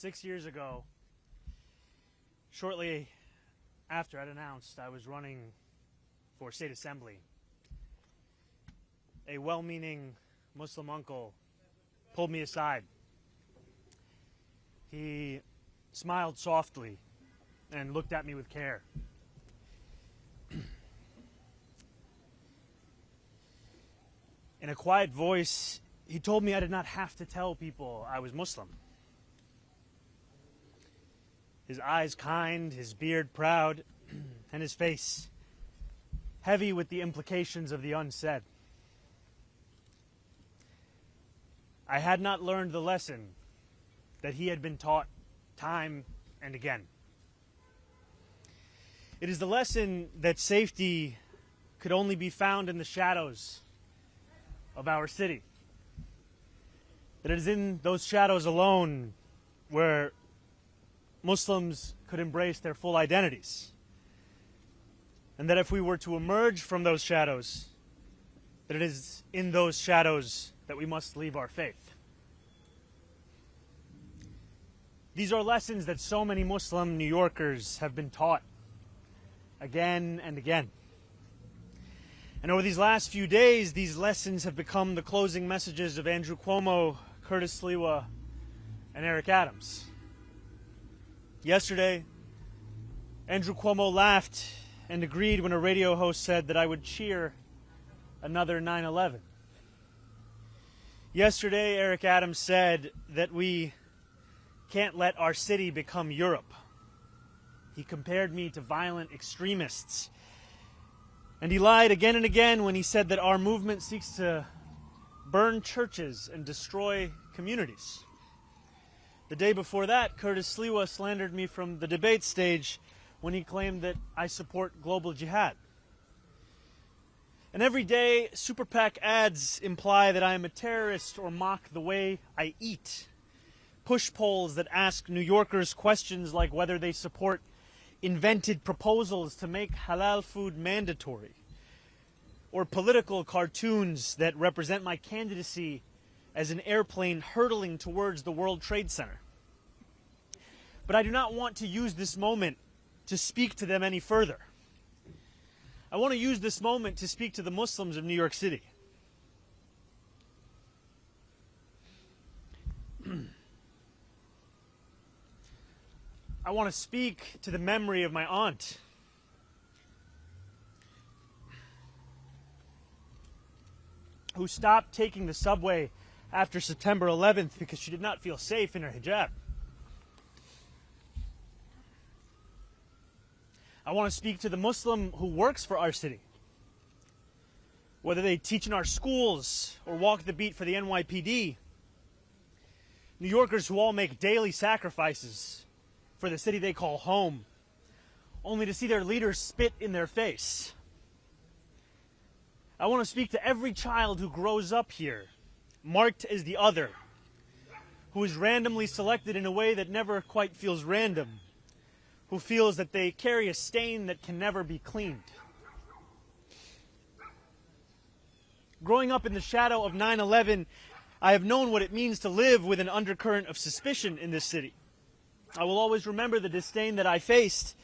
6 years ago, shortly after I'd announced I was running for state assembly, a well-meaning Muslim uncle pulled me aside. He smiled softly and looked at me with care. In a quiet voice, he told me I did not have to tell people I was Muslim. His eyes kind, his beard proud, and his face heavy with the implications of the unsaid. I had not learned the lesson that he had been taught time and again. It is the lesson that safety could only be found in the shadows of our city. That it is in those shadows alone where Muslims could embrace their full identities. And that if we were to emerge from those shadows, that it is in those shadows that we must leave our faith. These are lessons that so many Muslim New Yorkers have been taught again and again. And over these last few days, these lessons have become the closing messages of Andrew Cuomo, Curtis Lewa, and Eric Adams. Yesterday, Andrew Cuomo laughed and agreed when a radio host said that I would cheer another 9/11. Yesterday, Eric Adams said that we can't let our city become Europe. He compared me to violent extremists. And he lied again and again when he said that our movement seeks to burn churches and destroy communities. The day before that, Curtis Lewa slandered me from the debate stage when he claimed that I support global jihad. And every day, Super PAC ads imply that I am a terrorist or mock the way I eat. Push polls that ask New Yorkers questions like whether they support invented proposals to make halal food mandatory, or political cartoons that represent my candidacy as an airplane hurtling towards the World Trade Center. But I do not want to use this moment to speak to them any further. I want to use this moment to speak to the Muslims of New York City. I want to speak to the memory of my aunt, who stopped taking the subway after September 11th because she did not feel safe in her hijab. I want to speak to the Muslim who works for our city, whether they teach in our schools or walk the beat for the NYPD. New Yorkers who all make daily sacrifices for the city they call home, only to see their leaders spit in their face. I want to speak to every child who grows up here, marked as the other, who is randomly selected in a way that never quite feels random, who feels that they carry a stain that can never be cleaned. Growing up in the shadow of 9/11, I have known what it means to live with an undercurrent of suspicion in this city. I will always remember the disdain that I faced,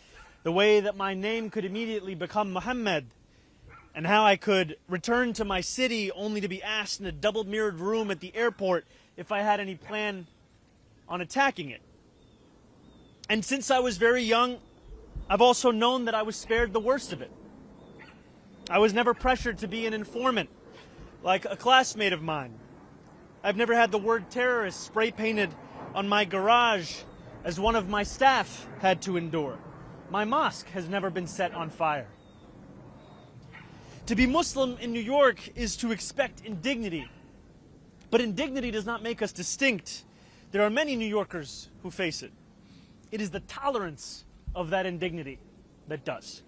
the way that my name could immediately become Muhammad, and how I could return to my city only to be asked in a double-mirrored room at the airport if I had any plan on attacking it. And since I was very young, I've also known that I was spared the worst of it. I was never pressured to be an informant, like a classmate of mine. I've never had the word terrorist spray-painted on my garage, as one of my staff had to endure. My mosque has never been set on fire. To be Muslim in New York is to expect indignity. But indignity does not make us distinct. There are many New Yorkers who face it. It is the tolerance of that indignity that does.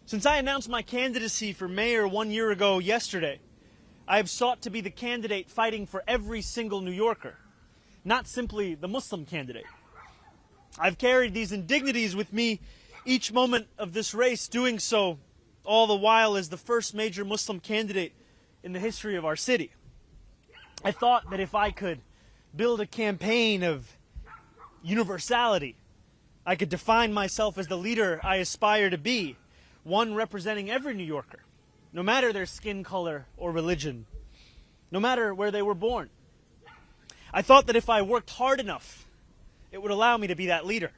Since I announced my candidacy for mayor 1 year ago yesterday, I have sought to be the candidate fighting for every single New Yorker, not simply the Muslim candidate. I've carried these indignities with me each moment of this race, doing so all the while as the first major Muslim candidate in the history of our city. I thought that if I could build a campaign of universality. I could define myself as the leader I aspire to be, one representing every New Yorker, no matter their skin color or religion, no matter where they were born. I thought that if I worked hard enough, it would allow me to be that leader.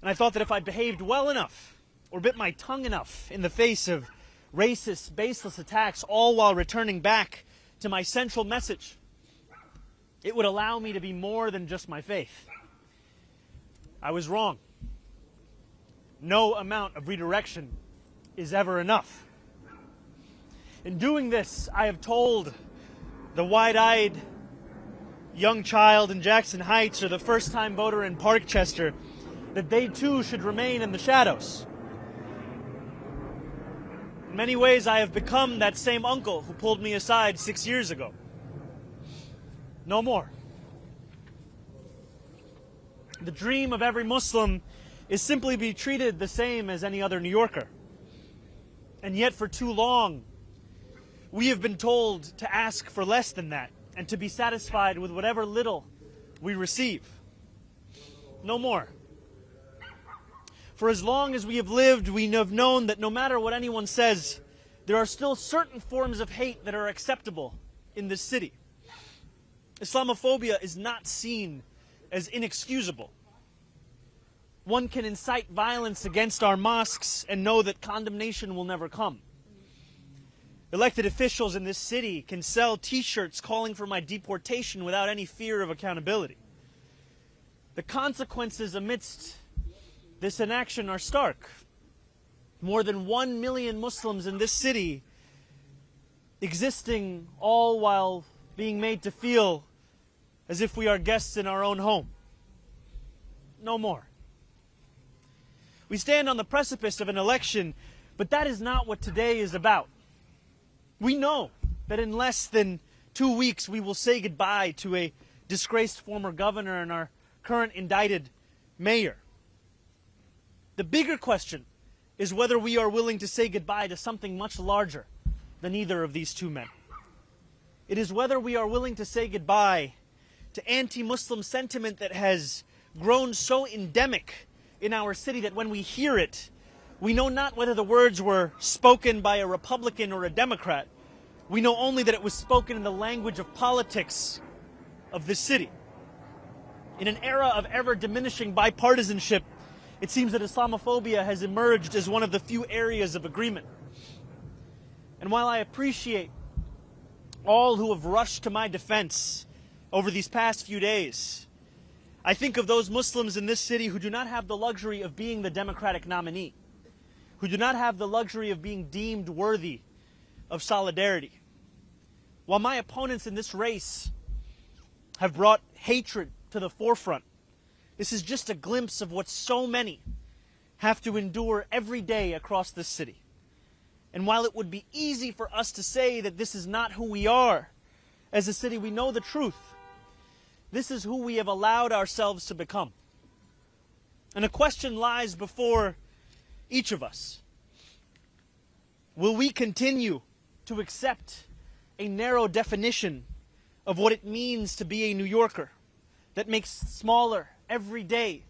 And I thought that if I behaved well enough, or bit my tongue enough in the face of racist, baseless attacks, all while returning back to my central message, it would allow me to be more than just my faith. I was wrong. No amount of redirection is ever enough. In doing this, I have told the wide-eyed young child in Jackson Heights or the first-time voter in Parkchester that they too should remain in the shadows. In many ways, I have become that same uncle who pulled me aside 6 years ago. No more. The dream of every Muslim is simply be treated the same as any other New Yorker. And yet for too long, we have been told to ask for less than that and to be satisfied with whatever little we receive. No more. For as long as we have lived, we have known that no matter what anyone says, there are still certain forms of hate that are acceptable in this city. Islamophobia is not seen as inexcusable. One can incite violence against our mosques and know that condemnation will never come. Elected officials in this city can sell T-shirts calling for my deportation without any fear of accountability. The consequences amidst this inaction are stark. More than 1 million Muslims in this city existing all while being made to feel as if we are guests in our own home. No more. We stand on the precipice of an election, but that is not what today is about. We know that in less than 2 weeks we will say goodbye to a disgraced former governor and our current indicted mayor. The bigger question is whether we are willing to say goodbye to something much larger than either of these two men. It is whether we are willing to say goodbye to anti-Muslim sentiment that has grown so endemic in our city that when we hear it, we know not whether the words were spoken by a Republican or a Democrat. We know only that it was spoken in the language of politics of this city. In an era of ever-diminishing bipartisanship, it seems that Islamophobia has emerged as one of the few areas of agreement. And while I appreciate all who have rushed to my defense over these past few days, I think of those Muslims in this city who do not have the luxury of being the Democratic nominee, who do not have the luxury of being deemed worthy of solidarity. While my opponents in this race have brought hatred to the forefront, this is just a glimpse of what so many have to endure every day across this city. And while it would be easy for us to say that this is not who we are as a city, we know the truth. This is who we have allowed ourselves to become. And a question lies before each of us. Will we continue to accept a narrow definition of what it means to be a New Yorker that makes smaller every day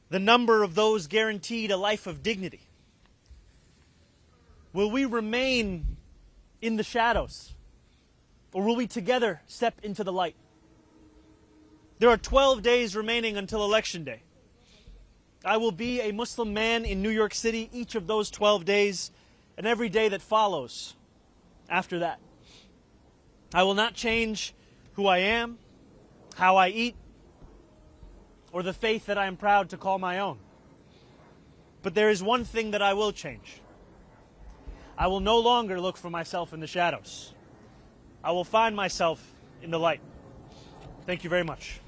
the number of those guaranteed a life of dignity? Will we remain in the shadows, or will we together step into the light? There are 12 days remaining until Election Day. I will be a Muslim man in New York City each of those 12 days and every day that follows after that. I will not change who I am, how I eat, or the faith that I am proud to call my own. But there is one thing that I will change. I will no longer look for myself in the shadows. I will find myself in the light. Thank you very much.